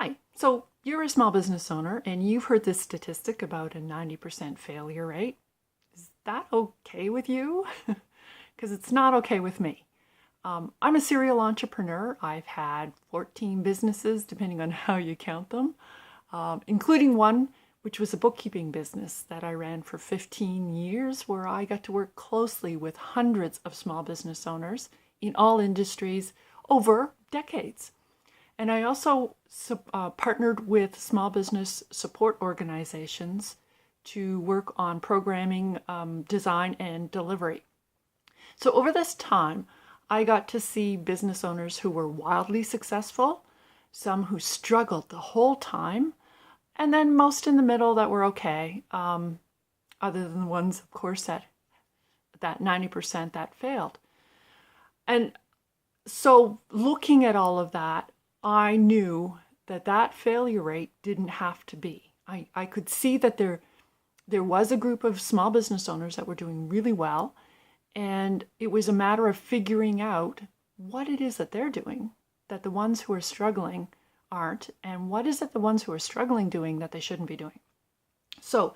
Hi. So you're a small business owner and you've heard this statistic about a 90% failure rate. Is that okay with you? Because it's not okay with me. I'm a serial entrepreneur. I've had 14 businesses, depending on how you count them, including one which was a bookkeeping business that I ran for 15 years, where I got to work closely with hundreds of small business owners in all industries over decades. And I also partnered with small business support organizations to work on programming, design, and delivery. So over this time, I got to see business owners who were wildly successful, some who struggled the whole time, and then most in the middle that were okay, other than the ones, of course, that 90% that failed. And so looking at all of that, I knew that failure rate didn't have to be. I could see that there was a group of small business owners that were doing really well, and it was a matter of figuring out what it is that they're doing that the ones who are struggling aren't, and what is it the ones who are struggling doing that they shouldn't be doing. So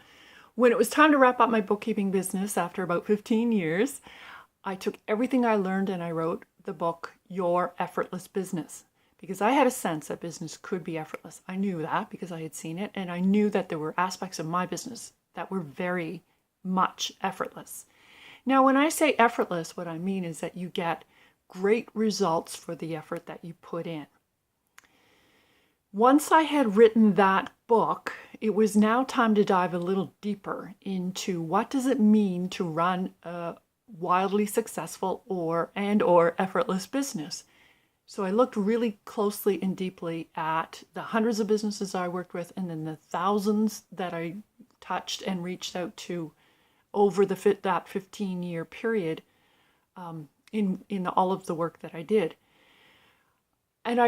when it was time to wrap up my bookkeeping business after about 15 years, I took everything I learned and I wrote the book, Your Effortless Business, because I had a sense that business could be effortless. I knew that because I had seen it, and I knew that there were aspects of my business that were very much effortless. Now, when I say effortless, what I mean is that you get great results for the effort that you put in. Once I had written that book, it was now time to dive a little deeper into what does it mean to run a wildly successful or effortless business. So I looked really closely and deeply at the hundreds of businesses I worked with, and then the thousands that I touched and reached out to over that 15-year period in all of the work that I did. And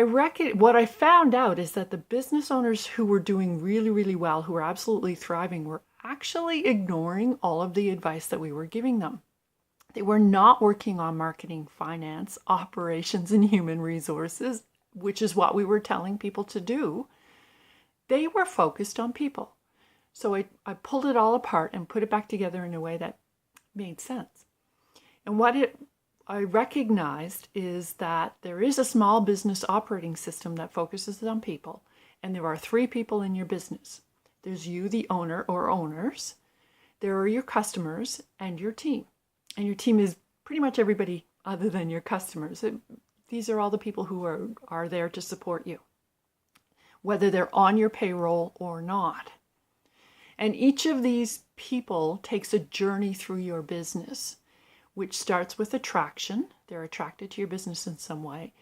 what I found out is that the business owners who were doing really, really well, who were absolutely thriving, were actually ignoring all of the advice that we were giving them. They were not working on marketing, finance, operations, and human resources, which is what we were telling people to do. They were focused on people. So I pulled it all apart and put it back together in a way that made sense. And I recognized is that there is a small business operating system that focuses on people, and there are 3 people in your business. There's you, the owner or owners. There are your customers and your team. And your team is pretty much everybody other than your customers. These are all the people who are there to support you, whether they're on your payroll or not. And each of these people takes a journey through your business, which starts with attraction. They're attracted to your business in some way.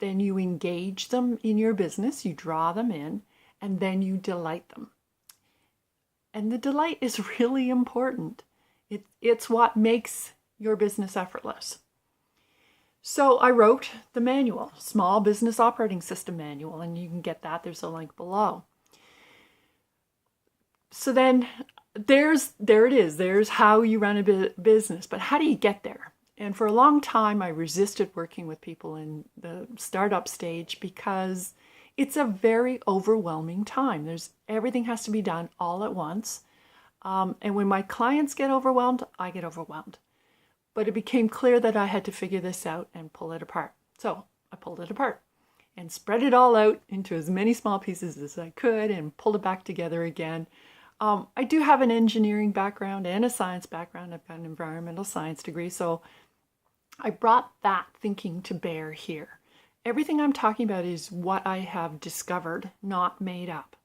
Then you engage them in your business, you draw them in, and then you delight them. And the delight is really important. It's what makes your business effortless. So I wrote the manual, Small Business Operating System Manual, and you can get that. There's a link below. So then there it is. There's how you run a business, but how do you get there? And for a long time, I resisted working with people in the startup stage because it's a very overwhelming time. Everything has to be done all at once. And when my clients get overwhelmed, I get overwhelmed. But it became clear that I had to figure this out and pull it apart. So I pulled it apart and spread it all out into as many small pieces as I could and pulled it back together again. I do have an engineering background and a science background. I've got an environmental science degree, so I brought that thinking to bear here. Everything I'm talking about is what I have discovered, not made up.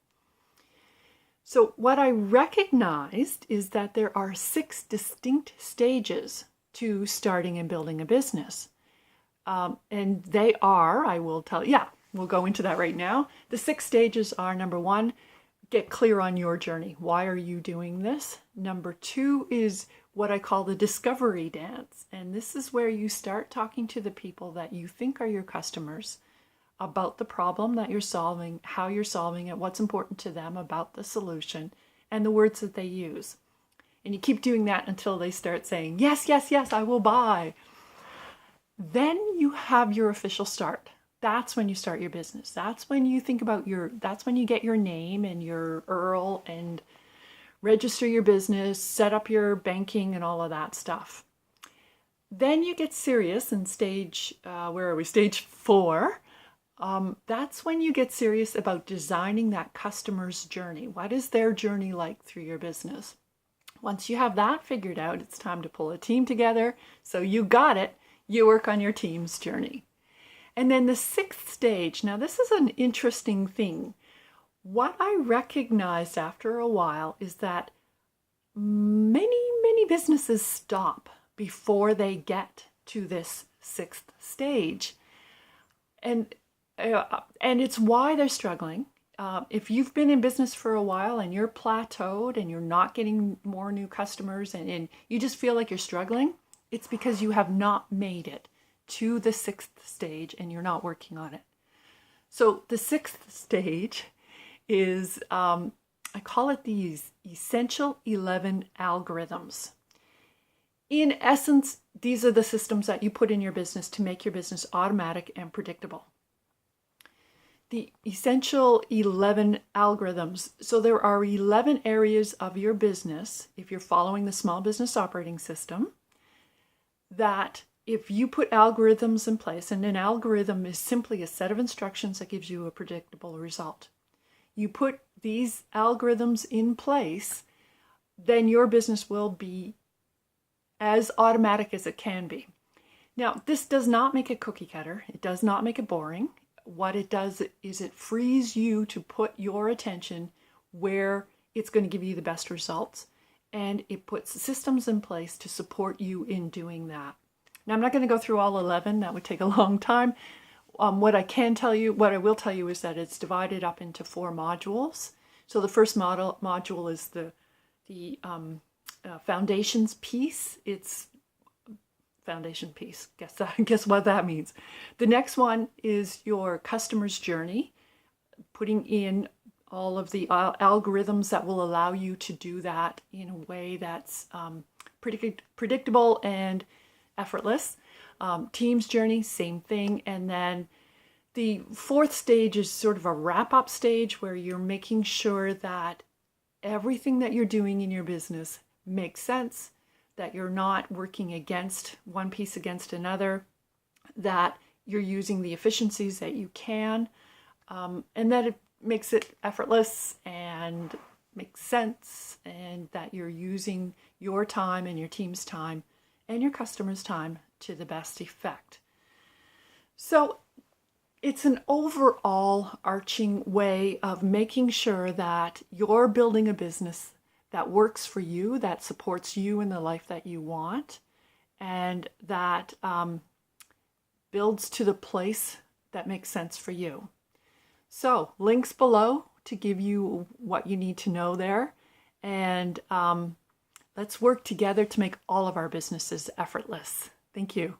So what I recognized is that there are 6 distinct stages to starting and building a business. And they are, I will tell you, we'll go into that right now. The 6 stages are: number 1, get clear on your journey. Why are you doing this? Number 2 is what I call the discovery dance. And this is where you start talking to the people that you think are your customers about the problem that you're solving, how you're solving it, what's important to them about the solution, and the words that they use. And you keep doing that until they start saying, yes, yes, yes, I will buy. Then you have your official start. that's when you start your business. That's when you think about that's when you get your name and your URL and register your business, set up your banking and all of that stuff. Then you get serious in stage, where are we? Stage 4. That's when you get serious about designing that customer's journey. What is their journey like through your business? Once you have that figured out, it's time to pull a team together. So you got it. You work on your team's journey. And then the 6th stage, now this is an interesting thing. What I recognized after a while is that many businesses stop before they get to this 6th stage. And it's why they're struggling. If you've been in business for a while and you're plateaued and you're not getting more new customers and you just feel like you're struggling, it's because you have not made it to the 6th stage and you're not working on it. So the 6th stage is, I call it these essential 11 algorithms. In essence, these are the systems that you put in your business to make your business automatic and predictable. The essential 11 algorithms. So there are 11 areas of your business, if you're following the small business operating system, that if you put algorithms in place, and an algorithm is simply a set of instructions that gives you a predictable result. You put these algorithms in place, then your business will be as automatic as it can be. Now, this does not make it cookie cutter. It does not make it boring. What it does is it frees you to put your attention where it's going to give you the best results, and it puts systems in place to support you in doing that. Now, I'm not going to go through all 11. That would take a long time. What I will tell you is that it's divided up into 4 modules. So the first module is the foundations piece. It's foundation piece. Guess what that means. The next one is your customer's journey, putting in all of the algorithms that will allow you to do that in a way that's predictable and effortless. Team's journey, same thing. And then the 4th stage is sort of a wrap-up stage where you're making sure that everything that you're doing in your business makes sense, that you're not working against one piece against another, that you're using the efficiencies that you can, and that it makes it effortless and makes sense, and that you're using your time and your team's time and your customer's time to the best effect. So it's an overall arching way of making sure that you're building a business that works for you, that supports you in the life that you want, and that builds to the place that makes sense for you. So links below to give you what you need to know there. And let's work together to make all of our businesses effortless. Thank you.